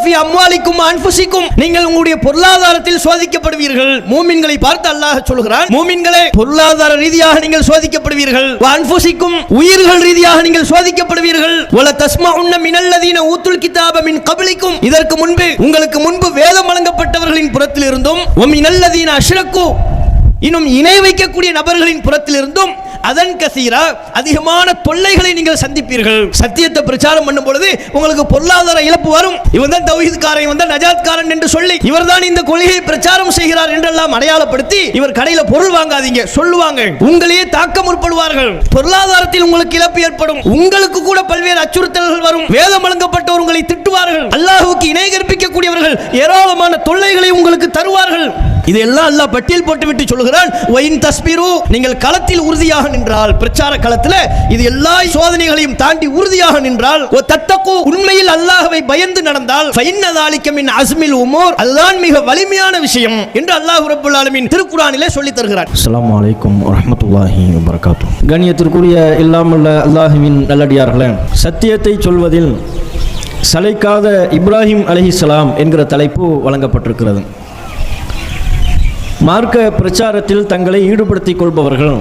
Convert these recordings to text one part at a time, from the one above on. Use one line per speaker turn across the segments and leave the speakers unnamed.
ஃபீ அம்வாலிக்கும் அன்ஃபுசிக்கும், நீங்கள் உங்களுடைய பொருளாதாரத்தில் சோதிக்கப்படுவீர்கள். மூமின்களை பார்த்து அல்லாஹ் சொல்கிறான், மூமின்களே பொருளாதார ரீதியாக நீங்கள் சோதிக்கப்படுவீர்கள். வ அன்ஃபுசிக்கும், உயிர்கள் ரீதியாக நீங்கள் சோதிக்கப்படுவீர்கள். வல தஸ்மஉன்ன மினல்லதீன ஊத்துல் கிதாப மின் கப்லிக்கும், இதற்கு முன்பு உங்களுக்கு முன்பு வேதம் வழங்கப்பட்டவர்களின் புறத்தில் இருந்தும், வ மினல்லதீன அஷ்ரகு, இன்னும் இணை வைக்கக்கூடிய நபர்களின் புறத்தில் இருந்தும், அதன் கசீரா அதிகமான தொல்லைகளை நீங்கள் சந்திப்பீர்கள். சத்தியத்தை பிரச்சாரம் பண்ணும் பொழுது உங்களுக்கு பொருளாதார இழப்பு வரும். இவன் தான் தௌஹீத்காரன், இவன் தான் நஜாத்காரன் என்று சொல்லி, இவர் தான் இந்த கொள்கையை பிரச்சாரம் செய்கிறார் என்றெல்லாம் அடையாளப்படுத்தி இவர் கடையில பொருள் வாங்காதீங்க சொல்லுவாங்க. உங்களையே தாக்க முற்படுவார்கள். பொருளாதாரத்தில் உங்களுக்கு இழப்பு ஏற்படும். உங்களுக்கு கூட பல்வேறு அச்சுறுத்தல்கள் வரும். வேதம் வழங்கப்பட்டவர் உங்களை திட்டுவார்கள். அல்லாஹ்வுக்கு இணை கற்பிக்கக்கூடியவர்கள் ஏராளமான தொல்லைகளை உங்களுக்கு தருவார்கள். இதெல்லாம் அல்லாஹ் பட்டியல் போட்டுவிட்டு சொல்கிறான், வயின் தஸ்பிரு, நீங்கள் களத்தில் உறுதியாக நின்றால், பிரச்சார களத்தில் இது எல்லா சோதனைகளையும் தாண்டி உறுதியாக நின்றால், தத்தகு, உண்மையில் அல்லாஹ்வை பயந்து நடந்தால், ஃபைன்ன ஸாலிக மின் அஸ்மில் உமூர், அதுதான் மிக வலிமையான விஷயம் என்று அல்லாஹ் ரப்பல் ஆலமீன் திருக்குர்ஆனிலே சொல்லி தருகிறார்.
அஸ்ஸலாமு அலைக்கும் வரஹ்மத்துல்லாஹி வபரகாத்துஹு. கண்ணியத்திற்குரிய எல்லாமுள்ள அல்லாஹ்வின் நல்லடியார்களே, சத்தியத்தை சொல்வதில் சளைக்காத இப்ராஹிம் அலைஹிஸ்ஸலாம் என்கிற தலைப்பு வழங்கப்பட்டிருக்கிறது. மார்க்க பிரச்சாரத்தில் தங்களை ஈடுபடுத்திக் கொள்பவர்கள்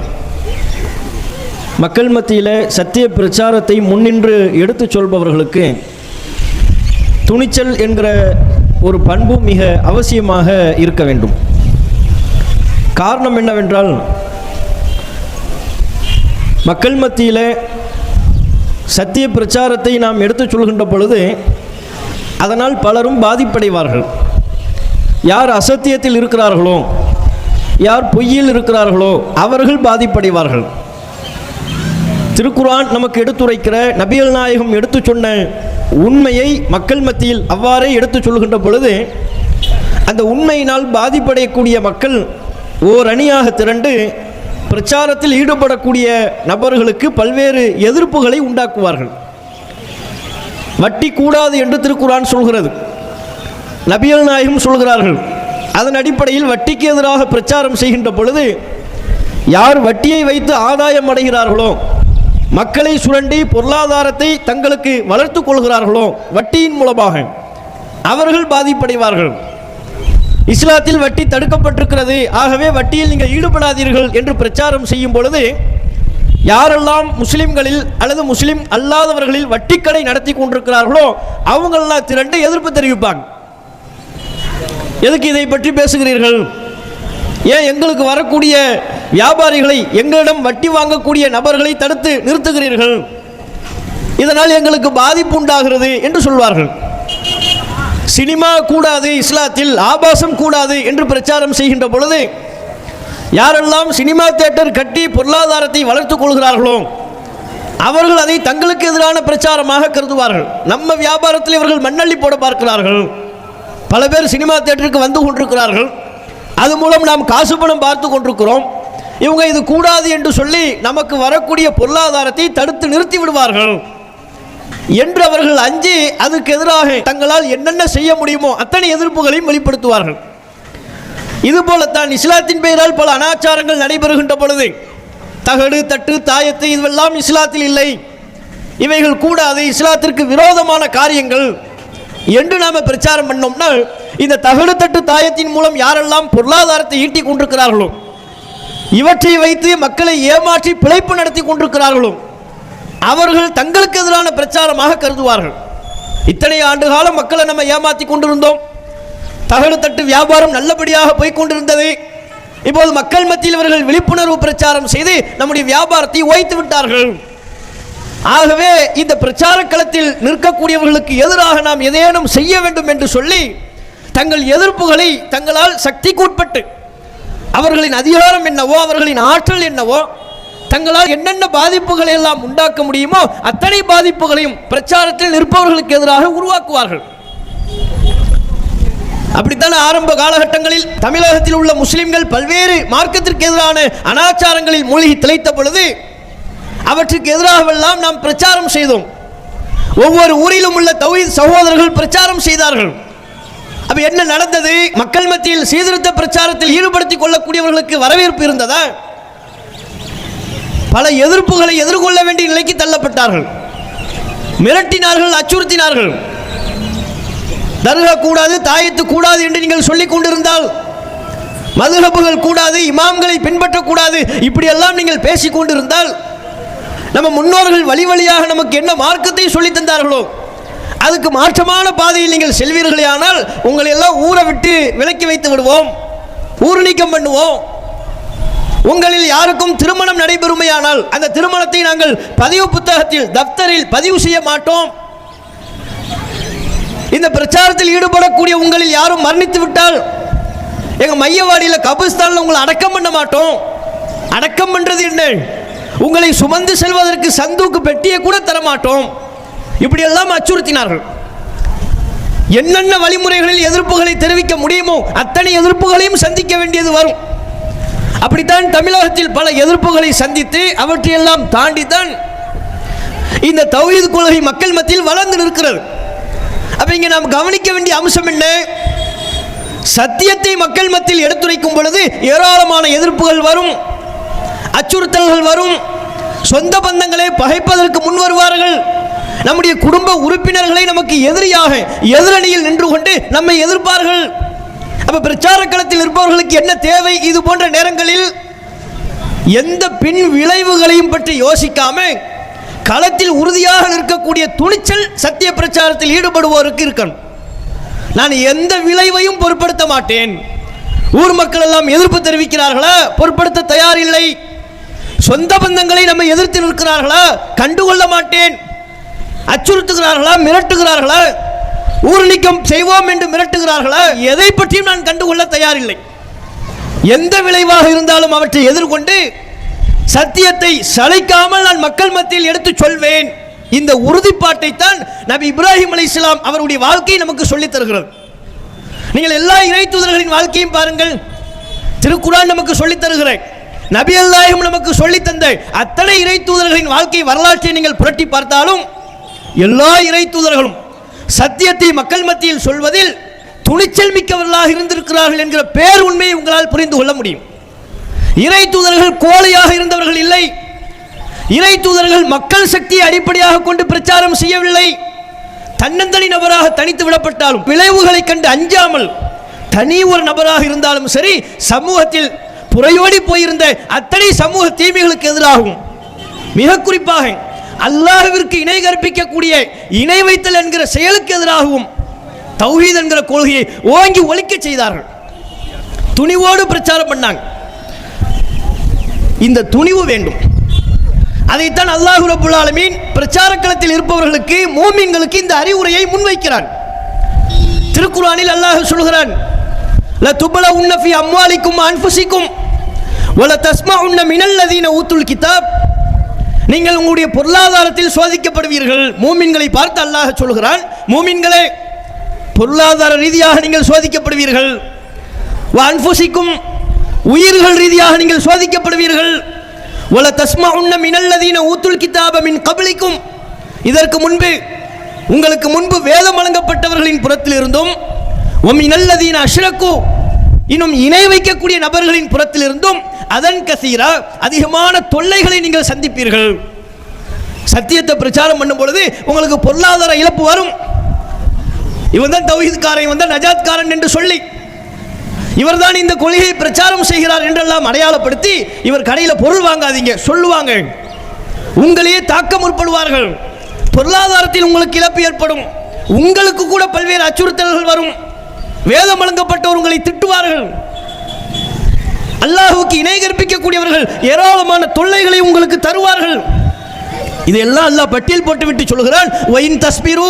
மக்கள் மத்தியில் சத்திய பிரச்சாரத்தை முன்னின்று எடுத்துச் சொல்பவர்களுக்கு துணிச்சல் என்கிற ஒரு பண்பு மிக அவசியமாக இருக்க வேண்டும். காரணம் என்னவென்றால், மக்கள் மத்தியில் சத்திய பிரச்சாரத்தை நாம் எடுத்துச் சொல்கின்ற பொழுது அதனால் பலரும் பாதிப்படைவார்கள். யார் அசத்தியத்தில் இருக்கிறார்களோ, யார் பொய்யில் இருக்கிறார்களோ அவர்கள் பாதிப்படைவார்கள். திருக்குர்ஆன் நமக்கு எடுத்துரைக்கிற, நபிகள் நாயகம் எடுத்து சொன்ன உண்மையை மக்கள் மத்தியில் அவ்வாறே எடுத்து சொல்கின்ற பொழுது அந்த உண்மையினால் பாதிப்படையக்கூடிய மக்கள் ஓர் அணியாக திரண்டு பிரச்சாரத்தில் ஈடுபடக்கூடிய நபர்களுக்கு பல்வேறு எதிர்ப்புகளை உண்டாக்குவார்கள். வட்டி கூடாது என்று திருக்குர்ஆன் சொல்கிறது, நபிகள் நாயகம் சொல்கிறார்கள். அதன் அடிப்படையில் வட்டிக்கு எதிராக பிரச்சாரம் செய்கின்ற பொழுது யார் வட்டியை வைத்து ஆதாயம் அடைகிறார்களோ, மக்களை சுரண்டி பொருளாதாரத்தை தங்களுக்கு வளர்த்து கொள்கிறார்களோ வட்டியின் மூலமாக, அவர்கள் பாதிப்படைவார்கள். இஸ்லாத்தில் வட்டி தடுக்கப்பட்டிருக்கிறது, ஆகவே வட்டியில் நீங்கள் ஈடுபடாதீர்கள் என்று பிரச்சாரம் செய்யும் பொழுது யாரெல்லாம் முஸ்லிம்களில் அல்லது முஸ்லிம் அல்லாதவர்களில் வட்டிக்கடை நடத்தி கொண்டிருக்கிறார்களோ அவங்களெல்லாம் திரண்டு எதிர்ப்பு தெரிவிப்பாங்க. எதுக்கு இதை பற்றி பேசுகிறீர்கள்? ஏன் எங்களுக்கு வரக்கூடிய வியாபாரிகளை, எங்களிடம் வட்டி வாங்கக்கூடிய நபர்களை தடுத்து நிறுத்துகிறீர்கள்? இதனால் எங்களுக்கு பாதிப்பு உண்டாகிறது என்று சொல்வார்கள். சினிமா கூடாது, இஸ்லாத்தில் ஆபாசம் கூடாது என்று பிரச்சாரம் செய்கின்ற பொழுது யாரெல்லாம் சினிமா தியேட்டர் கட்டி பொருளாதாரத்தை வளர்த்துக் கொள்கிறார்களோ அவர்கள் அதை தங்களுக்கு எதிரான பிரச்சாரமாக கருதுவார்கள். நம்ம வியாபாரத்தில் இவர்கள் மண்ணள்ளி போட பார்க்கிறார்கள். பல பேர் சினிமா தியேட்டருக்கு வந்து கொண்டிருக்கிறார்கள், அது மூலம் நாம் காசு பணம் பார்த்து கொண்டிருக்கிறோம், இவங்க இது கூடாது என்று சொல்லி நமக்கு வரக்கூடிய பொருளாதாரத்தை தடுத்து நிறுத்தி விடுவார்கள் என்று அவர்கள் அஞ்சி அதுக்கு எதிராக தங்களால் என்னென்ன செய்ய முடியுமோ அத்தனை எதிர்ப்புகளையும் வெளிப்படுத்துவார்கள். இதுபோலத்தான் இஸ்லாத்தின் பெயரால் பல அனாச்சாரங்கள் நடைபெறுகின்ற பொழுது தகடு, தட்டு, தாயத்து இதுவெல்லாம் இஸ்லாத்தில் இல்லை, இவைகள் கூடாது, இஸ்லாத்திற்கு விரோதமான காரியங்கள் என்று நாம் பிரச்சாரம் பண்ணோம்னா, இந்த தகடு, தட்டு, தாயத்தின் மூலம் யாரெல்லாம் பொருளாதாரத்தை ஈட்டி கொண்டிருக்கிறார்களோ, இவற்றை வைத்து மக்களை ஏமாற்றி பிழைப்பு நடத்தி கொண்டிருக்கிறார்களோ அவர்கள் தங்களுக்கு எதிரான பிரச்சாரமாக கருதுவார்கள். இத்தனை ஆண்டு காலம் மக்களை நம்ம ஏமாற்றி கொண்டிருந்தோம், தகடு தட்டு வியாபாரம் நல்லபடியாக போய்கொண்டிருந்தது, இப்போது மக்கள் மத்தியில் இவர்கள் விழிப்புணர்வு பிரச்சாரம் செய்து நம்முடைய வியாபாரத்தை ஓய்த்து விட்டார்கள். ஆகவே இந்த பிரச்சார களத்தில் நிற்கக்கூடியவர்களுக்கு எதிராக நாம் எதேனும் செய்ய வேண்டும் என்று சொல்லி தங்கள் எதிர்ப்புகளை தங்களால் சக்திக்குட்பட்டு, அவர்களின் அதிகாரம் என்னவோ, அவர்களின் ஆற்றல் என்னவோ, தங்களால் என்னென்ன பாதிப்புகளை எல்லாம் உண்டாக்க முடியுமோ அத்தனை பாதிப்புகளையும் பிரச்சாரத்தில் நிற்பவர்களுக்கு எதிராக உருவாக்குவார்கள். அப்படித்தான் ஆரம்ப காலகட்டங்களில் தமிழகத்தில் உள்ள முஸ்லிம்கள் பல்வேறு மார்க்கத்திற்கு எதிரான அனாச்சாரங்களில் மூழ்கி திளைத்த பொழுது அவற்றுக்கு எதிராகவெல்லாம் நாம் பிரச்சாரம் செய்தோம். ஒவ்வொரு ஊரிலும் உள்ள தௌஹீத் சகோதரர்கள் பிரச்சாரம் செய்தார்கள். அப்ப என்ன நடந்தது? மக்கள் மத்தியில் சீர்திருத்த பிரச்சாரத்தில் ஈடுபடுத்திக் கொள்ளக்கூடியவர்களுக்கு வரவேற்பு இருந்ததா? பல எதிர்ப்புகளை எதிர்கொள்ள வேண்டிய நிலைக்கு தள்ளப்பட்டார்கள், மிரட்டினார்கள், அச்சுறுத்தினார்கள். தர்கா கூடாது, தாயத்து கூடாது என்று நீங்கள் சொல்லிக் கொண்டிருந்தால், மதுஹபுகள் கூடாது, இமாம்களை பின்பற்றக்கூடாது, இப்படியெல்லாம் நீங்கள் பேசிக் கொண்டிருந்தால், நம்ம முன்னோர்கள் வழி வழியாக நமக்கு என்ன மார்க்கத்தை சொல்லி தந்தார்களோ அதுக்கு மாற்றமான பாதையில் நீங்கள் செல்வீர்களே ஆனால் உங்களை எல்லாம் ஊரை விட்டு விலக்கி வைத்து விடுவோம், ஊர் நீக்கம் பண்ணுவோம். உங்களில் யாருக்கும் திருமணம் நடைபெறுமையானால் அந்த திருமணத்தை நாங்கள் பதிவு புத்தகத்தில் தப்தரில் பதிவு செய்ய மாட்டோம். இந்த பிரச்சாரத்தில் ஈடுபடக்கூடிய உங்களில் யாரும் மரணித்து விட்டால் எங்க மையவாடியில் கபிஸ்தானில் உங்களை அடக்கம் பண்ண மாட்டோம். அடக்கம் பண்றது என்ன? உங்களை சுமந்து செல்வதற்கு சந்தூக்கு பெட்டியை கூட தரமாட்டோம். இப்படியெல்லாம் அச்சுறுத்தினார்கள். என்னென்ன வழிமுறைகளில் எதிர்ப்புகளை தெரிவிக்க முடியுமோ அத்தனை எதிர்ப்புகளையும் சந்திக்க வேண்டியது வரும். அப்படித்தான் தமிழகத்தில் பல எதிர்ப்புகளை சந்தித்து அவற்றையெல்லாம் தாண்டித்தான் இந்த தௌஹீத் கொள்கை மக்கள் மத்தியில் வளர்ந்து நிற்கிறது. அப்ப இங்க நாம் கவனிக்க வேண்டிய அம்சம் என்ன? சத்தியத்தை மக்கள் மத்தியில் எடுத்துரைக்கும் பொழுது ஏராளமான எதிர்ப்புகள் வரும், அச்சுறுத்தல்கள் வரும். சொந்த பந்தங்களை பகைப்பதற்கு முன் வருவார்கள். நம்முடைய குடும்ப உறுப்பினர்களை நமக்கு எதிரியாக எதிரணியில் நின்று கொண்டு நம்மை எதிர்ப்பார்கள். அப்ப பிரச்சார களத்தில் இருப்பவர்களுக்கு என்ன தேவை? இது போன்ற நேரங்களில் எந்த பின் விளைவுகளையும் பற்றி யோசிக்காம களத்தில் உறுதியாக நிற்கக்கூடிய துணிச்சல் சத்திய பிரச்சாரத்தில் ஈடுபடுவோருக்கு இருக்கணும். நான் எந்த விளைவையும் பொருட்படுத்த மாட்டேன். ஊர் மக்கள் எல்லாம் எதிர்ப்பு தெரிவிக்கிறார்களா? பொருட்படுத்த தயாரில்லை. சொந்த பந்தங்களை நம்ம எதிர்த்து நிற்கிறார்களா? கண்டுகொள்ள மாட்டேன். அச்சுறுத்துகிறார்களா? மிரட்டுகிறார்களா? ஊர் நீக்கம் செய்வோம் என்று மிரட்டுகிறார்களா? எதை பற்றியும் நான் கண்டுகொள்ள தயாரில்லை. எந்த விளைவாக இருந்தாலும் அவற்றை எதிர்கொண்டு சத்தியத்தை சளைக்காமல் நான் மக்கள் மத்தியில் எடுத்து சொல்வேன். இந்த உறுதிப்பாட்டை தான் நபி இப்ராஹிம் அலைஹிஸ்ஸலாம் அவருடைய வாழ்க்கை நமக்கு சொல்லித் தருகிறது. நீங்கள் எல்லா இறை தூதர்களின் வாழ்க்கையும் பாருங்கள். திருக்குர்ஆன் நமக்கு சொல்லித் தருகிறேன். நபி அல்லாஹ்வும் நமக்கு சொல்லித் தந்த அத்தனை இறை தூதர்களின் வாழ்க்கை வரலாற்றை நீங்கள் புரட்டி பார்த்தாலும் எல்லா இறை தூதர்களும் சத்தியத்தை மக்கள் மத்தியில் சொல்வதில் துணிச்சல் மிக்கவர்களாக இருந்திருக்கிறார்கள் என்கிற பேர் உண்மையை உங்களால் புரிந்து கொள்ள முடியும். இறை தூதர்கள் கோழையாக இருந்தவர்கள் இல்லை. இறை தூதர்கள் மக்கள் சக்தியை அடிப்படையாக கொண்டு பிரச்சாரம் செய்யவில்லை. தன்னந்தனி நபராக தனித்து விடப்பட்டாலும் விளைவுகளை கண்டு அஞ்சாமல் தனி ஒரு நபராக இருந்தாலும் சரி, சமூகத்தில் புறையோடி போயிருந்த அத்தனை சமூக தீமைகளுக்கு எதிராகும், மிக குறிப்பாக அல்லாஹ்விற்கு இணை கற்பிக்கக்கூடிய இணை வைத்தல் என்கிற செயலுக்கு எதிராகவும் தௌஹீத் என்கிற கொள்கையை ஓங்கி ஒழிக்க செய்தார்கள். துணிவோடு பிரச்சாரம் பண்ணாங்க. இந்த துணிவு வேண்டும். அதைத்தான் அல்லாஹ் ரப்புல் ஆலமீன் பிரச்சார களத்தில் இருப்பவர்களுக்கு, மூமின்களுக்கு இந்த அறிவுரையை முன்வைக்கிறான். திருக்குர்ஆனில் அல்லாஹ் சொல்கிறான், ல துபலஉன்ன ஃபீ அம்வாலிக்கும் அன்ஃபுசிக்கும் வல தஸ்மஉன்ன மினல்லதீன ஊத்துல் கிதாப். நீங்கள் உங்களுடைய பொருளாதாரத்தில் சோதிக்கப்படுவீர்கள். மூமின்களை பார்த்து அல்லாஹ் சொல்கிறான், மூமின்களே பொருளாதார ரீதியாக நீங்கள் சோதிக்கப்படுவீர்கள். வ அன்ஃபுசிக்கும் உயிர்கள் ரீதியாக நீங்கள் சோதிக்கப்படுவீர்கள். வல தஸ்மஉன்ன மினல்லதீன ஊத்துல் கிதாப மின் கப்லிக்கும். இதற்கு முன்பு உங்களுக்கு முன்பு வேதம் வழங்கப்பட்டவர்களின் புறத்தில் இருந்தும், வ மினல்லதீன அஷ்ரகு இன்னும் இணை வைக்கக்கூடிய நபர்களின் புறத்தில் இருந்தும் அதன் கசீரா அதிகமான தொல்லைகளை நீங்கள் சந்திப்பீர்கள். சத்தியத்தை பிரச்சாரம் பண்ணும் பொழுது உங்களுக்கு பொருளாதார இழப்பு வரும். இவன் தான் தௌஹீத்காரன், இவன் தான் நஜாத்காரன் என்று சொல்லி இவர் தான் இந்த கொள்கையை பிரச்சாரம் செய்கிறார் என்றெல்லாம் அடையாளப்படுத்தி இவர் கடையில் பொருள் வாங்காதீங்க சொல்லுவாங்க. உங்களையே தாக்க முற்படுவார்கள். பொருளாதாரத்தில் உங்களுக்கு இழப்பு ஏற்படும். உங்களுக்கு கூட பல்வேறு அச்சுறுத்தல்கள் வரும். வேதம் வழங்கப்பட்டவர் உங்களை திட்டுவார்கள். அல்லாஹ்வுக்கு இணை கற்பிக்கக்கூடியவர்கள் ஏராளமான தொல்லைகளை உங்களுக்கு தருவார்கள். இதெல்லாம் அல்லாஹ் பட்டியல் போட்டுவிட்டு சொல்கிறான், வயின் தஸ்பிரு,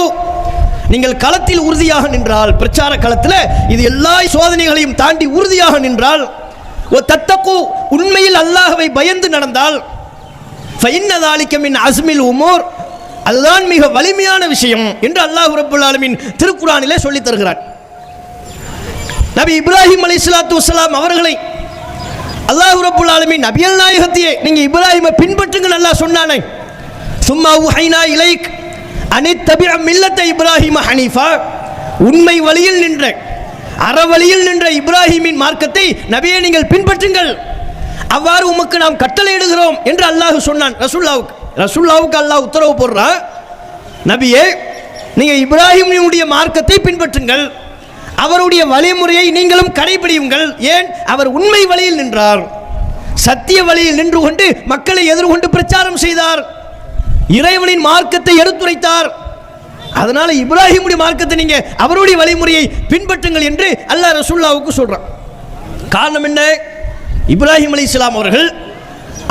நீங்கள் களத்தில் உறுதியாக நின்றால், பிரச்சார களத்தில் இது எல்லா சோதனைகளையும் தாண்டி உறுதியாக நின்றால், தத்தகு உண்மையில் அல்லாஹ்வை பயந்து நடந்தால், ஃபஇன்ன ஸாலிக மின் அஸ்மில் உமூர், அதுதான் மிக வலிமையான விஷயம் என்று அல்லாஹ் ரப்புல் ஆலமீன் திருக்குர்ஆனிலே சொல்லித் தருகிறார். நபி இப்ராஹிம் அலைஹிஸ்ஸலாத்து வஸ்ஸலாம் அவர்களை அல்லாஹ் ரப்புல் ஆலமீன் நபியல் நாயகத்தையே நீங்க இப்ராஹிமை பின்பற்றுங்க நல்லா சொன்னானே. சும்மா உஹைனா இலைக் அனித்தபி மில்லத்த இப்ராஹிம ஹனீஃபா, உண்மை வழியில் நின்ற அறவழியில் நின்ற இப்ராஹிமின் மார்க்கத்தை நபியே நீங்கள் பின்பற்றுங்கள், அவ்வாறு உமக்கு நாம் கட்டளையிடுகிறோம் என்று அல்லாஹ் சொன்னான். ரசூலுல்லாஹ்வுக்கு அல்லாஹ் உத்தரவு போடுறான், நபியே
நீங்கள் இப்ராஹிமுடைய மார்க்கத்தை பின்பற்றுங்கள், அவருடைய வழிமுறையை நீங்களும் கடைபிடியுங்கள். ஏன்? அவர் உண்மை வழியில் நின்றார், சத்திய வழியில் நின்று கொண்டு மக்களை எதிர்கொண்டு பிரச்சாரம் செய்தார், இறைவனின் மார்க்கத்தை எடுத்துரைத்தார். அதனால இப்ராஹிமுடைய மார்க்கத்தை நீங்க அவருடைய வழிமுறையை பின்பற்றுங்கள் என்று அல்லாஹ் ரசூலுல்லாஹ்வுக்கு சொல்றான். காரணம் என்ன? இப்ராஹிம் அலைஹிஸ்ஸலாம் அவர்கள்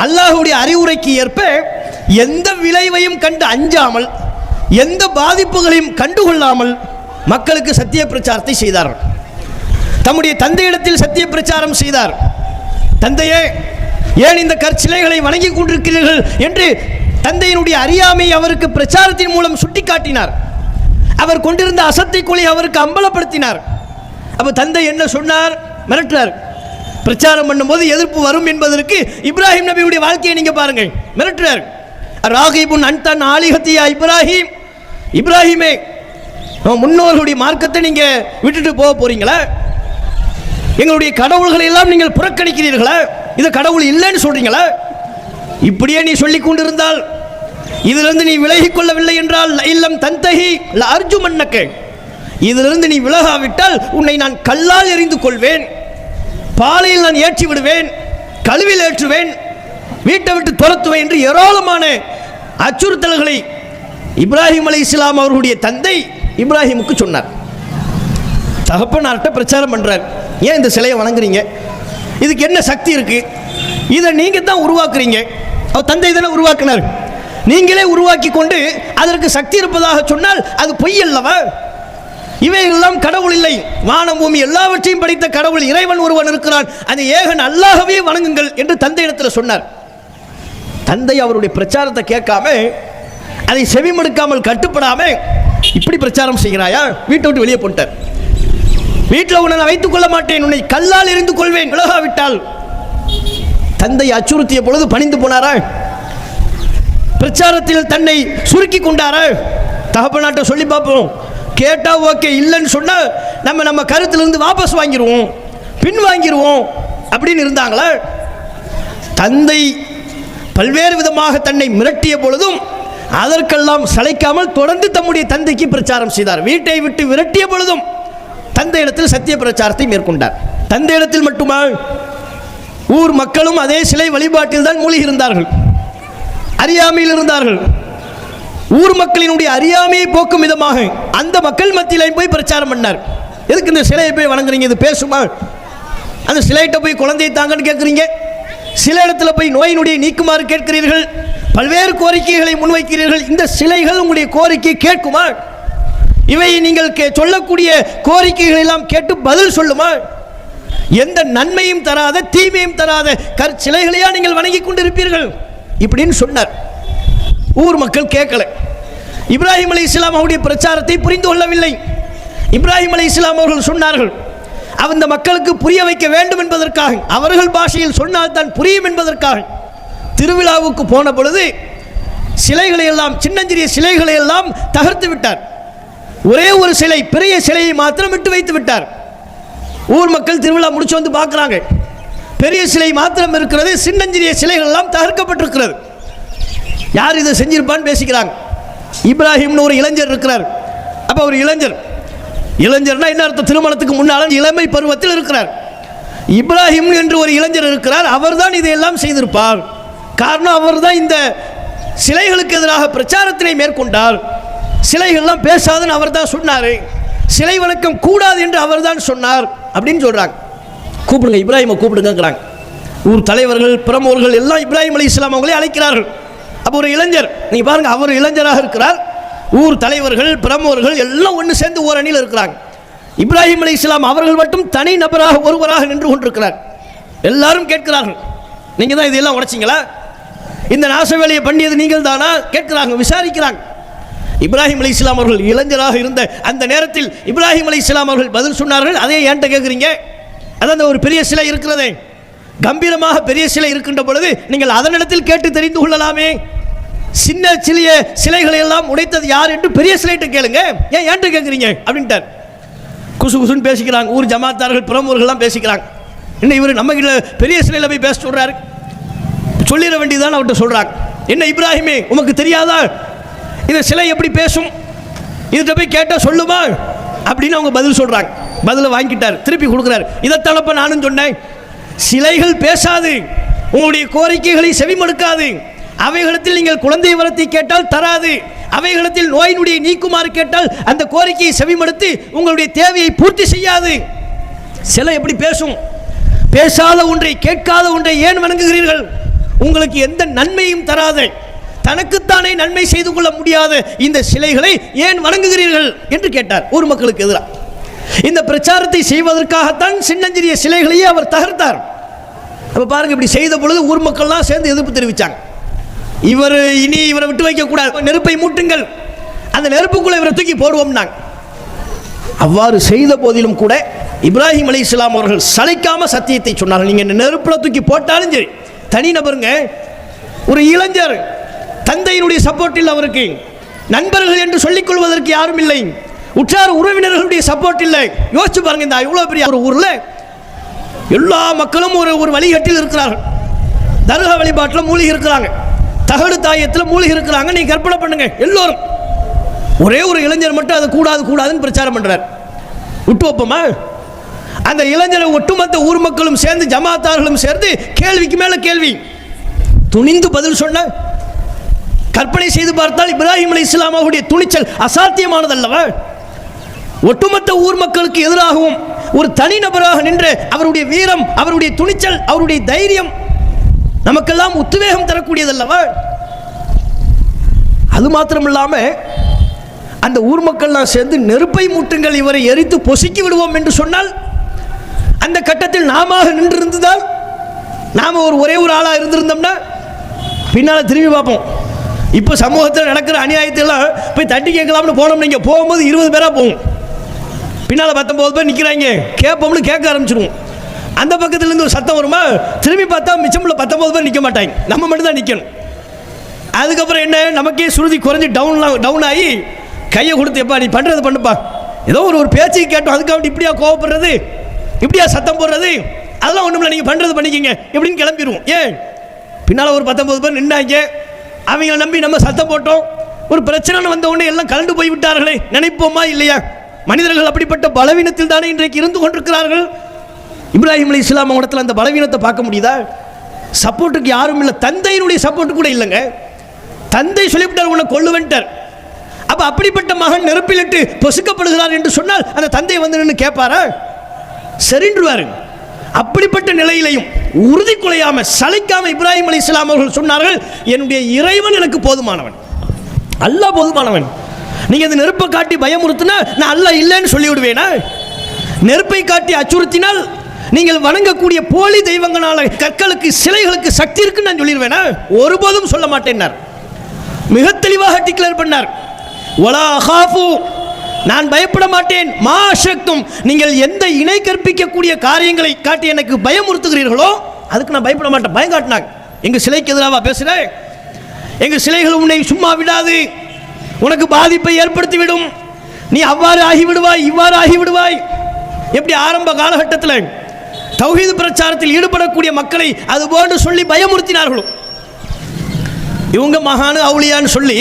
அல்லாஹ்வுடைய அறிவுரைக்கு ஏற்ப எந்த விளைவையும் கண்டு அஞ்சாமல், எந்த பாதிப்புகளையும் கண்டுகொள்ளாமல் மக்களுக்கு சத்திய பிரச்சாரத்தை செய்தார். தம்முடைய தந்தையிடத்தில் சத்திய பிரச்சாரம் செய்தார். தந்தையே, ஏன் இந்த கற்சிலைகளை வணங்கி கொண்டிருக்கிறீர்கள் என்று தந்தையினுடைய அறியாமை அவருக்கு பிரச்சாரத்தின் மூலம் சுட்டிக்காட்டினார். அவர் கொண்டிருந்த அசத்தை கொலை அவருக்கு அம்பலப்படுத்தினார். அப்ப தந்தை என்ன சொன்னார்? மிரட்டுறார். பிரச்சாரம் பண்ணும்போது எதிர்ப்பு வரும் என்பதற்கு இப்ராஹிம் நபியுடைய வாழ்க்கையை நீங்க பாருங்க. மிரட்டுறார். ராகிபுன் அன்தன் ஆலிஹத்தியா இப்ராஹிம், இப்ராஹிமே, முன்னோர்களுடைய மார்க்கத்தை நீங்க விட்டுட்டு போக போறீங்களா? எங்களுடைய கடவுள்களை எல்லாம் நீங்கள் புறக்கணிக்கிறீர்களா? இது கடவுள் இல்லைன்னு சொல்றீங்களா? இப்படியே நீ சொல்லிக் கொண்டிருந்தால், இதிலிருந்து நீ விலகிக் கொள்ளவில்லை என்றால், இல்லம் தந்தஹி அர்ஜுமன்னக்க, இதிலிருந்து நீ விலகாவிட்டால் உன்னை நான் கல்லால் எறிந்து கொள்வேன், பாலையில் நான் ஏற்றி விடுவேன், கழுவில் ஏற்றுவேன், வீட்டை விட்டு துரத்துவேன் என்று ஏராளமான அச்சுறுத்தல்களை இப்ராஹிம் அலைஹிஸ்ஸலாம் அவர்களுடைய தந்தை இப்ராஹிமுக்கு சொன்னார். தகப்பனார்கிட்ட பிரச்சாரம் பண்றார். ஏன் இந்த சிலையை வணங்குறீங்க? இதுக்கு என்ன சக்தி இருக்கு? இதை நீங்க தான் உருவாக்குறீங்க. அவர் தந்தை தானே உருவாக்கினார். நீங்களே உருவாக்கி கொண்டு அதற்கு சக்தி இருப்பதாக சொன்னால் அது பொய் அல்லவா? இவையெல்லாம் கடவுள் இல்லை. வானம் பூமி எல்லாவற்றையும் படைத்த கடவுள் இறைவன் ஒருவன் இருக்கிறான், அந்த ஏகன் அல்லாஹ்வே வணங்குங்கள் என்று தந்தையிடத்தில் சொன்னார். தந்தை அவருடைய பிரச்சாரத்தை கேட்காம, அதை செவிமடுக்காமல், கட்டுப்படாம, இப்படி பிரச்சாரம் செய்கிறாயா, வீட்டை விட்டு வெளியே போட்டார். வீட்டில் உன்னை நான் வைத்துக் கொள்ள மாட்டேன், உன்னை கல்லால் எறிந்து கொள்வேன், விலகாவிட்டால். தந்தை அச்சுறுத்திய பொழுது பணிந்து போனாரா? பிரச்சாரத்தில் தன்னை சுருக்கி கொண்டாரா? தகப்பனாட்ட சொல்லி பார்ப்போம், கேட்டா ஓகே, இல்லைன்னு சொன்னா நம்ம கருத்திலிருந்து வாபஸ் வாங்கிடுவோம், பின் வாங்கிடுவோம் அப்படின்னு இருந்தாங்களா? தந்தை பல்வேறு விதமாக தன்னை மிரட்டிய பொழுதும் அதற்கெல்லாம் சளைக்காமல் தொடர்ந்து தம்முடைய தந்தைக்கு பிரச்சாரம் செய்தார். வீட்டை விட்டு விரட்டிய பொழுதும் தந்தையிடத்தில் சத்திய பிரச்சாரத்தை மேற்கொண்டார். தந்தையிடத்தில் மட்டுமா, ஊர் மக்களும் அதே சிலை வழிபாட்டில் தான் மூழ்கி இருந்தார்கள், அறியாமையில் இருந்தார்கள். ஊர் மக்களினுடைய அறியாமையை போக்கும் விதமாக அந்த மக்கள் மத்தியிலே போய் பிரச்சாரம் பண்ணார். எதுக்கு இந்த சிலையை போய் வணங்குறீங்க? இது பேசுமா? அந்த சிலையிட்ட போய் குழந்தையை தாங்கன்னு கேட்குறீங்க, சில இடத்துல போய் நோயினுடைய நீக்குமாறு கேட்கிறீர்கள், பல்வேறு கோரிக்கைகளை முன்வைக்கிறீர்கள். இந்த சிலைகள் உங்களுடைய கோரிக்கை கேட்குமா? இவை நீங்கள் சொல்லக்கூடிய கோரிக்கைகள் எல்லாம் கேட்டு பதில் சொல்லுமா? எந்த நன்மையும் தராத, தீமையும் தராத கற்சிலைகளையா நீங்கள் வணங்கி கொண்டிருப்பீர்கள் இப்படின்னு சொன்னார். ஊர் மக்கள் கேட்கல. இப்ராஹிம் அலைஹிஸ்ஸலாம் அவருடைய பிரச்சாரத்தை புரிந்து கொள்ளவில்லை. இப்ராஹிம் அலைஹிஸ்ஸலாம் அவர்கள் சொன்னார்கள், அந்த மக்களுக்கு புரிய வைக்க வேண்டும் என்பதற்காக, அவர்கள் பாஷையில் சொன்னால் தான் புரியும் என்பதற்காக திருவிழாவுக்கு போன பொழுது சிலைகளை எல்லாம், சின்னஞ்சிறிய சிலைகளை எல்லாம் தகர்த்து விட்டார். ஒரே ஒரு சிலை, பெரிய சிலையை மாத்திரம் விட்டு வைத்து விட்டார். ஊர் மக்கள் திருவிழா முடிச்சு வந்து பார்க்குறாங்க, பெரிய சிலை மாத்திரம் இருக்கிறது, சின்னஞ்சிறிய சிலைகள் எல்லாம் தகர்க்கப்பட்டிருக்கிறது. யார் இதை செஞ்சிருப்பான்னு பேசிக்கிறாங்க. இப்ராஹிம்னு ஒரு இளைஞர் இருக்கிறார். அப்போ ஒரு இளைஞர்னா என்ன அர்த்தம்? திருமணத்துக்கு முன்னால் இளமை பருவத்தில் இருக்கிறார். இப்ராஹிம் என்று ஒரு இளைஞர் இருக்கிறார். அவர் தான் இதையெல்லாம் செய்திருப்பார். காரணம், அவர் தான் இந்த சிலைகளுக்கு எதிராக பிரச்சாரத்தினை மேற்கொண்டார். சிலைகள்லாம் பேசாதுன்னு அவர் தான் சொன்னார், சிலை வணக்கம் கூடாது என்று அவர் தான் சொன்னார் அப்படின்னு சொல்றாங்க. கூப்பிடுங்க, இப்ராஹிமை கூப்பிடுங்கிறாங்க. ஊர் தலைவர்கள், பிரமுகர்கள் எல்லாம் இப்ராஹிம் அலைஹிஸ்ஸலாம் அவங்களே அழைக்கிறார்கள். அப்போ ஒரு இளைஞர், நீங்க பாருங்க, அவர் இளைஞராக இருக்கிறார். ஊர் தலைவர்கள், பிரமுகர்கள் எல்லாம் ஒன்று சேர்ந்து ஓர் அணியில் இருக்கிறாங்க. இப்ராஹிம் அலைஹிஸ்ஸலாம் அவர்கள் மட்டும் தனி நபராக ஒருவராக நின்று கொண்டிருக்கிறார். எல்லாரும் கேட்கிறார்கள், நீங்க தான் இதெல்லாம் உடைச்சிங்களா? இந்த நாச வேலையை பண்ணியது நீங்கள் தானா கேட்கிறாங்க, விசாரிக்கிறாங்க. இப்ராஹிம் அலைஹிஸ்ஸலாம் அவர்கள் இளைஞராக இருந்த அந்த நேரத்தில் இப்ராஹிம் அலைஹிஸ்ஸலாம் அவர்கள் பதில் சொன்னார்கள், அதே ஏன்ட்ட கேட்குறீங்க? அதான் ஒரு பெரிய சிலை இருக்கிறதே, கம்பீரமாக பெரிய சிலை இருக்கின்ற பொழுது நீங்கள் அதனிடத்தில் கேட்டு தெரிந்து கொள்ளலாமே. சின்ன சிறிய சிலைகளை எல்லாம் உடைத்தது யார் என்று பெரிய சிலைட்ட கேளுங்க, ஏன் ஏன்ட்ட கேட்குறீங்க அப்படின்ட்டார். குசு குசுன்னு பேசிக்கிறாங்க. ஊர் ஜமாத்தார்கள், பிரமுகர்கள்லாம் பேசிக்கிறாங்க. என்ன இவர் நம்ம கிட்ட பெரிய சிலையில் போய் பேச சொல்றாரு, சொல்லிட வேண்டியதான் அவர்கிட்ட சொல்றாங்க. என்ன இப்ராஹிமே, உமக்கு தெரியாதா இந்த சிலை எப்படி பேசும்? இதுகிட்ட போய் கேட்டால் சொல்லுமா அப்படின்னு அவங்க பதில் சொல்கிறாங்க. பதிலை வாங்கிட்டார், திருப்பி கொடுக்குறாரு. இதைத்தானப்ப நானும் சொன்னேன், சிலைகள் பேசாது, உங்களுடைய கோரிக்கைகளை செவிமடுக்காது, அவைகளிடத்தில் நீங்கள் குழந்தை வரத்தை கேட்டால் தராது, அவைகளிடத்தில் நோயினுடைய நீக்குமாறு கேட்டால் அந்த கோரிக்கையை செவிமடுத்து உங்களுடைய தேவையை பூர்த்தி செய்யாது. சிலை எப்படி பேசும்? பேசாத ஒன்றை, கேட்காத ஒன்றை ஏன் வணங்குகிறீர்கள்? உங்களுக்கு எந்த நன்மையும் தராது, தனக்குத்தானே நன்மை செய்து கொள்ள முடியாத இந்த சிலைகளை ஏன் வணங்குகிறீர்கள் என்று கேட்டார் ஊர் மக்களுக்கு எதிராக. இந்த பிரச்சாரத்தை செய்வதற்காகத்தான் சின்னஞ்சிறிய சிலைகளையே அவர் தகர்த்தார். அப்ப பாருங்க, இப்படி செய்த பொழுது ஊர் மக்கள்லாம் சேர்ந்து எதிர்ப்பு தெரிவித்தாங்க. இவரை விட்டு வைக்க கூடாது, நெருப்பை மூட்டுங்கள், அந்த நெருப்புக்குள்ள இவரை தூக்கி போடுவோம்னாங்க. அவ்வாறு செய்த போதிலும் கூட இப்ராஹிம் அலைஹிஸ்ஸலாம் அவர்கள் சளைக்காம சத்தியத்தை சொன்னார்கள். நீங்க நெருப்புல தூக்கி போட்டாலும் சரி, தனி நபருங்க, ஒரு இளைஞர், தந்தையினுடைய சப்போர்ட் இல்லை அவருக்கு, நண்பர்கள் என்று சொல்லிக் கொள்வதற்கு யாரும் இல்லை, உற்றார் உறவினர்களுடைய சப்போர்ட் இல்லை. யோசிச்சு பாருங்க, இந்த இவ்வளவு பெரிய ஒரு ஊர்ல எல்லா மக்களும் ஒரு வழிகட்டில் இருக்கிறார்கள், தர்கா வழிபாட்டில் மூழ்கி இருக்கிறாங்க, தகடு தாயத்தில் மூழ்கி இருக்கிறாங்க. நீங்க கற்பனை பண்ணுங்க, எல்லோரும். ஒரே ஒரு இளைஞர் மட்டும் அது கூடாது கூடாதுன்னு பிரச்சாரம் பண்றார். விட்டு வைப்போமா? அந்த இளைஞரை ஒட்டுமொத்த ஊர் மக்களும் சேர்ந்து, ஜமாத்தார்களும் சேர்ந்து கேள்விக்கு மேல கேள்வி துணிந்து பதில் சொன்ன. கற்பனை செய்து பார்த்தால் இப்ராஹிம் அலைஹிஸ்ஸலாம் அவருடைய துணிச்சல் அசாத்தியமானதல்லவா? ஒட்டுமொத்த ஊர் மக்களுக்கு எதிராகவும் ஒரு தனிநபராக நின்ற அவருடைய வீரம், அவருடைய துணிச்சல், அவருடைய தைரியம் நமக்கெல்லாம் உத்வேகம் தரக்கூடியதல்லவா? அது மாத்திரமில்லாம அந்த ஊர் மக்கள்லாம் சேர்ந்து நெருப்பை மூட்டுங்கள், இவரை எரித்து பொசுக்கி விடுவோம் என்று சொன்னால், அந்த கட்டத்தில் நாம நின்றிருந்ததால், நாம ஒரே ஒரு ஆளா இருந்திருந்தோம்னா பின்னால திரும்பி பார்ப்போம். இப்போ சமூகத்தில் நடக்கிற அநியாயத்தெல்லாம் போய் தட்டி கேட்கலாம்னு போனோம். நீங்க போகும்போது 20 பேரா போகும், பின்னால 19 பேர் நிற்கிறாங்க, கேட்போம்னு கேட்க ஆரம்பிச்சிருவோம். அந்த பக்கத்துலேருந்து ஒரு சத்தம் வருமா, திரும்பி பார்த்தா மிச்சமுள்ள 19 பேர் நிற்க மாட்டாங்க, நம்ம மட்டும் தான் நிற்கணும். அதுக்கப்புறம் என்ன, நமக்கே சுருதி குறைஞ்சி டவுன் ஆகி கையை கொடுத்து, எப்பா நீ பண்ணுறது பண்ணுப்பா, ஏதோ ஒரு பேச்சுக்கு கேட்டோம், அதுக்காக இப்படியா கோவப்படுறது, இப்படியா சத்தம் போடுறது, அதெல்லாம் ஒன்றும் இல்லை, நீங்கள் பண்ணுறது பண்ணிக்கிங்க எப்படின்னு கிளம்பிடுவோம். ஏன் பின்னால் ஒரு 19 பேர் நின்னாங்க, அவங்களை நம்பி நம்ம சத்தம் போட்டோம், ஒரு பிரச்சனை வந்த உடனே எல்லாம் கலந்து போய் விட்டார்களே, நினைப்போமா இல்லையா? மனிதர்கள் அப்படிப்பட்ட பலவீனத்தில் தானே இன்றைக்கு இருந்து கொண்டிருக்கிறார்கள். இப்ராஹிம் அலைஹிஸ்ஸலாம் இடத்துல அந்த பலவீனத்தை பார்க்க முடியுதா? சப்போர்ட்டுக்கு யாரும் இல்லை, தந்தையினுடைய சப்போர்ட் கூட இல்லைங்க. தந்தை சொல்லிவிட்டார், உன்னை கொல்லுவன்ட்டார். அப்ப அப்படிப்பட்ட மகன் நெருப்பிலிட்டு பொசுக்கப்படுகிறார் என்று சொன்னால் அந்த தந்தை வந்து நின்று கேட்பாரா? சரின்றுவாரு. அப்படிப்பட்ட நிலையிலையும் உறுதி குலையாம, சளைக்காம இப்ராஹிம் அலைஹிஸ்ஸலாம் அவர்கள் சொன்னார்கள், என்னுடைய இறைவன் எனக்கு போதுமானவன், அல்லாஹ் போதுமானவன். நீங்க அந்த நெருப்பை காட்டி பயமுறுத்தினா நான் அல்லாஹ் இல்லைன்னு சொல்லிவிடுவேனா? நெருப்பை காட்டி அச்சுறுத்தினால் நீங்கள் வணங்கக்கூடிய போலி தெய்வங்களால, கற்களுக்கு, சிலைகளுக்கு சக்தி இருக்குன்னு நான் சொல்லிடுவேனா? ஒருபோதும் சொல்ல மாட்டேன்னார். மிக தெளிவாக டிக்ளேர் பண்ணார், வலா அகாஃபு, நான் பயப்பட மாட்டேன், மா அஷ்ரக்தும், நீங்கள் எந்த இணை கற்பிக்கக்கூடிய காரியங்களை காட்டி எனக்கு பயமுறுத்துகிறீர்களோ அதுக்கு நான் பயப்பட மாட்டேன். பயம் காட்டினாங்க. எங்க சிலைக்கு எதிராக பேசுகிறேன், எங்க சிலைகள் உன்னை சும்மா விடாது, உனக்கு பாதிப்பை ஏற்படுத்திவிடும், நீ அவ்வாறு ஆகிவிடுவாய், இவ்வாறு ஆகிவிடுவாய். எப்படி ஆரம்ப காலகட்டத்தில் தௌஹீது பிரச்சாரத்தில் ஈடுபடக்கூடிய மக்களை அதுபோன்று சொல்லி பயமுறுத்தினார்களோ, இவங்க மகானு அவுளியான்னு சொல்லி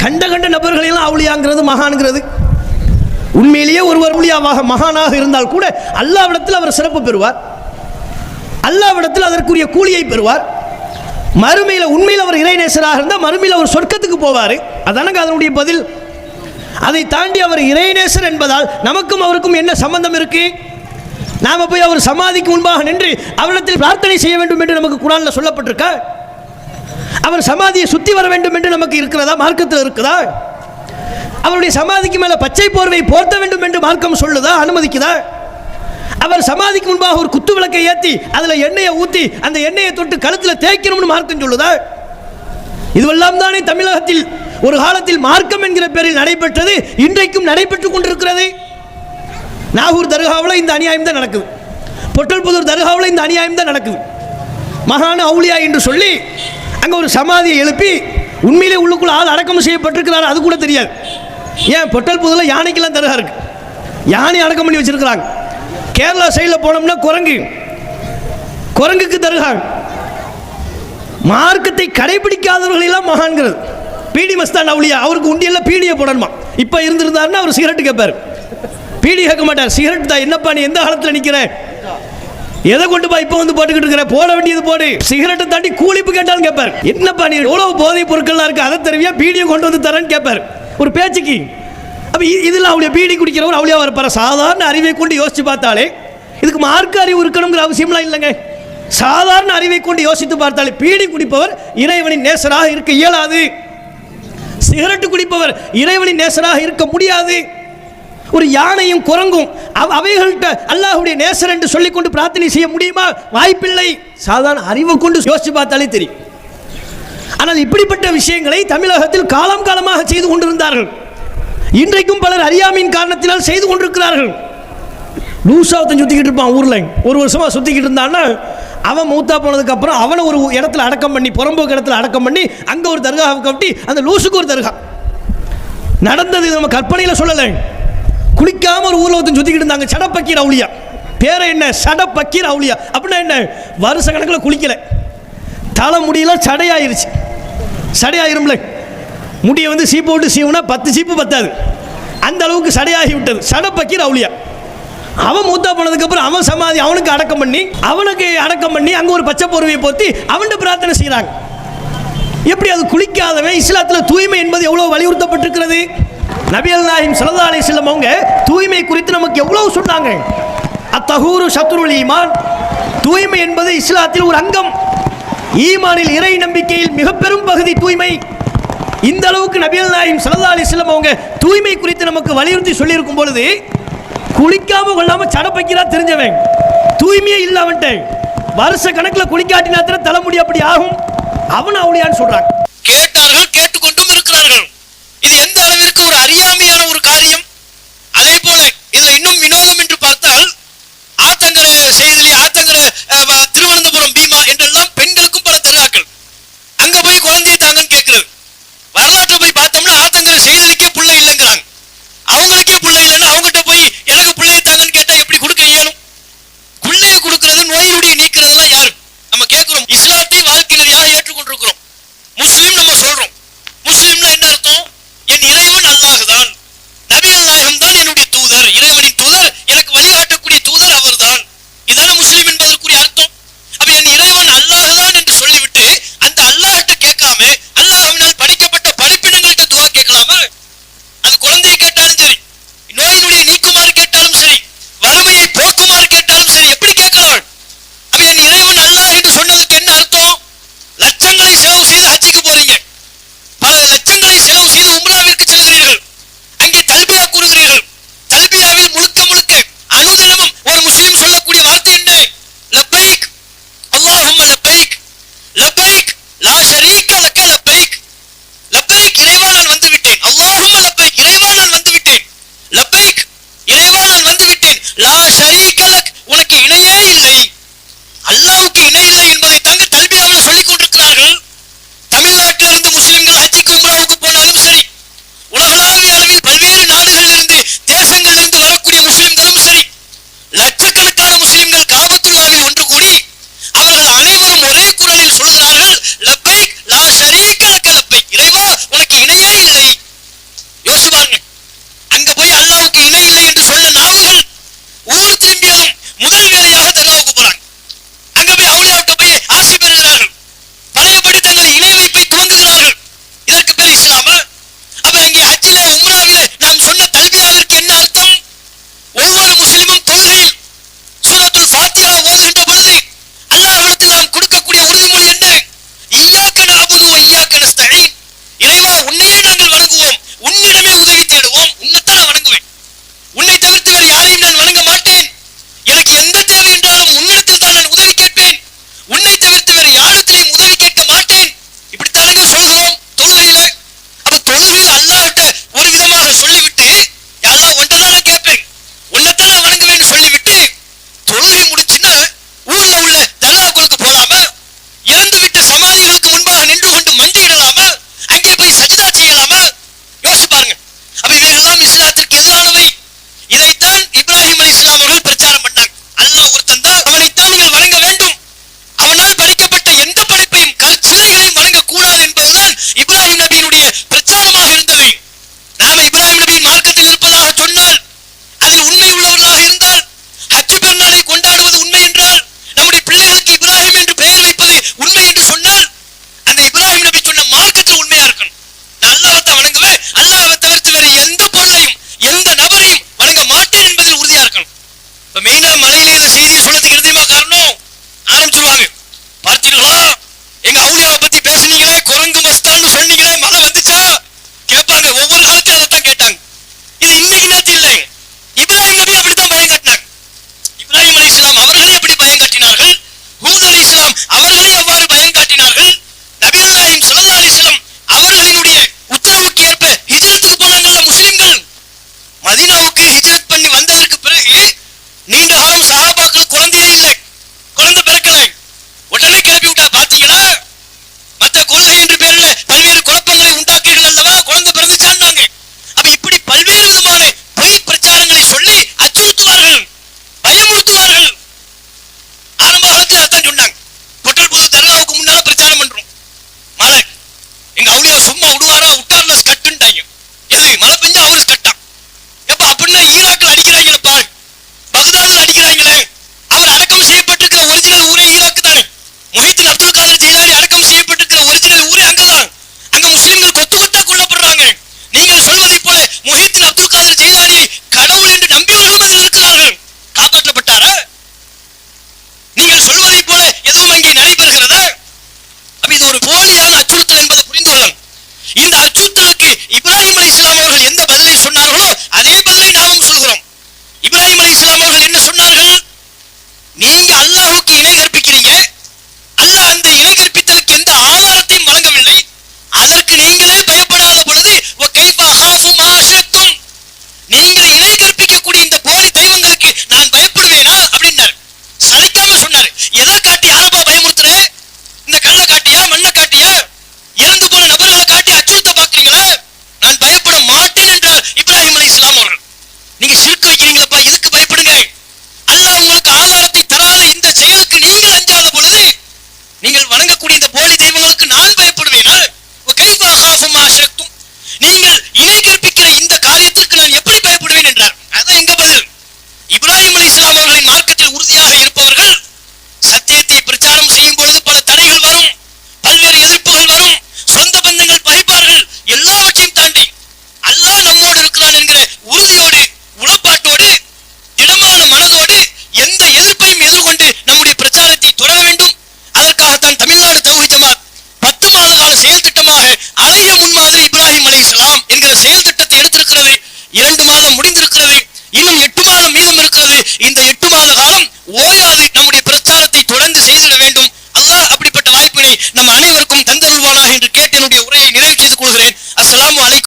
கண்ட நபர்களெல்லாம் அவுளியாங்கிறது மகான்கிறது. உண்மையிலேயே ஒருவர் அவுளியாவாக மகானாக இருந்தால் கூட அல்லாஹ்விடத்தில் அவர் சிறப்பு பெறுவார், அல்லாஹ்விடத்தில் அதற்குரிய கூலியை பெறுவார். மறுமையில் உண்மையில் அவர் இறைநேசராக இருந்தால் மறுமையில் அவர் சொர்க்கத்துக்கு போவார். அதானங்க அதனுடைய பதில். அதை தாண்டி அவர் இறைநேசர் என்பதால் நமக்கும் அவருக்கும் என்ன சம்பந்தம் இருக்கு? நாம போய் அவர் சமாதிக்கு முன்பாக நின்று அவரிடத்தில் பிரார்த்தனை செய்ய வேண்டும் என்று நமக்கு குர்ஆனில் சொல்லப்பட்டிருக்கா? அவர் சமாதியை சுற்றி வர வேண்டும் என்று நமக்கு இருக்கிறதா? மார்க்கத்தில் இருக்குதா? அவருடைய சமாதிக்கு மேலே பச்சை போர்வை போர்த்த வேண்டும் என்று மார்க்கம் சொல்லுதா, அனுமதிக்குதா? அவர் சமாதிக்கு முன்பாக ஒரு குத்து விளக்கை ஏற்றி அதில் எண்ணெயை ஊற்றி அந்த எண்ணெயை தொட்டு கழுத்தில் தேய்க்கணும்னு மார்க்கம் சொல்லுதா? இதுவெல்லாம் தானே தமிழகத்தில் ஒரு காலத்தில் மார்க்கம் என்கிற பேரில் நடைபெற்றது, இன்றைக்கும் நடைபெற்றுக் கொண்டிருக்கிறது. நாகூர் தர்காவில் இந்த அநியாயம் தான் நடக்குது, பொட்டல்புதூர் தர்காவில் இந்த அநியாயம் தான் நடக்குது. மகான அவுலியா என்று சொல்லி அங்கே ஒரு சமாதியை எழுப்பி உண்மையிலே உள்ளுக்குள்ள ஆள் அடக்கம் செய்யப்பட்டிருக்கிறார், அது கூட தெரியாது. ஏன் பொட்டல்புதூரில் யானைக்கெல்லாம் தர்கா இருக்கு, யானை அடக்கம் பண்ணி வச்சிருக்கிறாங்க. கேரளா சைடில் போனோம்னா குரங்குக்கு தர்கா. மார்க்கத்தை கடைபிடிக்காதவர்களெல்லாம் மகான்கிறது. பீடி மஸ்தான் அவுலியா, அவருக்கு உண்டியல்ல பீடியை போடணுமா. இப்ப இருந்திருந்தாருன்னா அவர் சிகரெட் கேட்பார், பீடி கேட்க மாட்டார். சிகரெட் தான். என்னப்பா நீ எந்த காலத்துல நிக்கிற, எதை கொண்டு போய் இப்ப வந்து போட்டுக்கிட்டு இருக்கிற, போட வேண்டியது போடு. சிகரெட்டை தாண்டி கூலிப்பு கேட்டாலும் கேட்பார். என்னப்பா நீ எவ்வளவு போதை பொருட்கள்லாம் இருக்கு, அதை தருவியா, பீடியை கொண்டு வந்து தரேன்னு கேட்பார் ஒரு பேச்சுக்கு. அப்ப இதுல அவளுடைய பீடி குடிக்கிறவர் அவளியா வரப்பார. சாதாரண அறிவை கொண்டு யோசிச்சு பார்த்தாலே, இதுக்கு மார்க்க அறிவு இருக்கணுங்கிற அவசியம்லாம் இல்லைங்க. சாதாரண அறிவை கொண்டு யோசித்து பார்த்தாலே பீடி குடிப்பவர் இறைவனின் நேசராக இருக்க இயலாது. சிகரெட் குடிப்பவர் இறைவனின் நேசராக இருக்க முடியாது. ஒரு யானையும் குரங்கும் அவைகள்கிட்ட அல்லாஹ்வுடைய நேசர் என்று சொல்லிக்கொண்டு பிரார்த்தனை செய்ய முடியுமா? வாய்ப்பில்லை. சாதாரண அறிவை கொண்டு யோசிச்சு பார்த்தாலே தெரியும். ஆனால் இப்படிப்பட்ட விஷயங்களை தமிழகத்தில் காலம் காலமாக செய்து கொண்டிருந்தார்கள். இன்றைக்கும் பலர் அறியாமையின் காரணத்தினால் செய்து கொண்டிருக்கிறார்கள். லூசாவத்தை சுத்திக்கிட்டு இருப்பான் ஊர்ல, ஒரு வருஷமா சுத்திக்கிட்டு இருந்தான்னா அவன் மூத்தா போனதுக்கு அப்புறம் அவனை ஒரு இடத்துல அடக்கம் பண்ணி, புறம்போக்கு இடத்துல அடக்கம் பண்ணி, அங்க ஒரு தர்காவை கட்டி அந்த லூசுக்கு ஒரு தர்கா நடந்தது. நம்ம கற்பனையில சொல்லலை. குளிக்காம ஒரு ஊர்ல ஒருத்தன் சுத்திக்கிட்டு இருந்தாங்க, சடப்பக்கீர் அவுலியா. பேரை என்ன? சடப்பக்கீர் அவுலியா. அப்படின்னா என்ன? வருஷ கணக்கில் குளிக்கல, தலை முடியல சடையாயிருச்சு. சடையாயிரும்ல, முடியை வந்து சீப்பு விட்டு சீவுனா 10 சீப்பு பத்தாது, அந்த அளவுக்கு சடையாகி விட்டது. சடப்பக்கீர் அவுலியா. அவன் மூத்தா போனதுக்கு அப்புறம் அவன் சமாதி அவனுக்கு அடக்கம் பண்ணி அங்க ஒரு பச்சை போர்வையை போத்தி அவன் பிரார்த்தனை செய்யறாங்க. எப்படி அது குளிக்காதவன்? இஸ்லாத்துல தூய்மை என்பது எவ்வளவு வலியுறுத்தப்பட்டிருக்கிறது. நபிகள் நாயகம் ஸல்லல்லாஹு அலைஹி வஸல்லம் அவங்க தூய்மை குறித்து நமக்கு எவ்வளவு சொன்னாங்க. அத்தஹூரு ஷத்ருல் ஈமான், தூய்மை என்பது இஸ்லாத்தில் ஒரு அங்கம். ஈமானில் இறை நம்பிக்கையில் மிக பெரும் பகுதி தூய்மை. இந்த அளவுக்கு நபிகள் நாயகம் ஸல்லல்லாஹு அலைஹி வஸல்லம் அவங்க தூய்மை குறித்து நமக்கு வலியுறுத்தி சொல்லி இருக்கும் பொழுது, குளிக்காம கொள்ளாம சடப்பக்கிறா தெரிஞ்சவன், தூய்மையே இல்ல அவன்கிட்ட, வருஷ கணக்கில் குளிக்காட்டினா தலைமுடி அப்படி ஆகும், அவன் அவுலியான்னு சொல்றாங்க. கேட்டார்கள், கேட்டுக்கொண்டும் இருக்கிறார்கள். இது எந்த அளவிற்கு ஒரு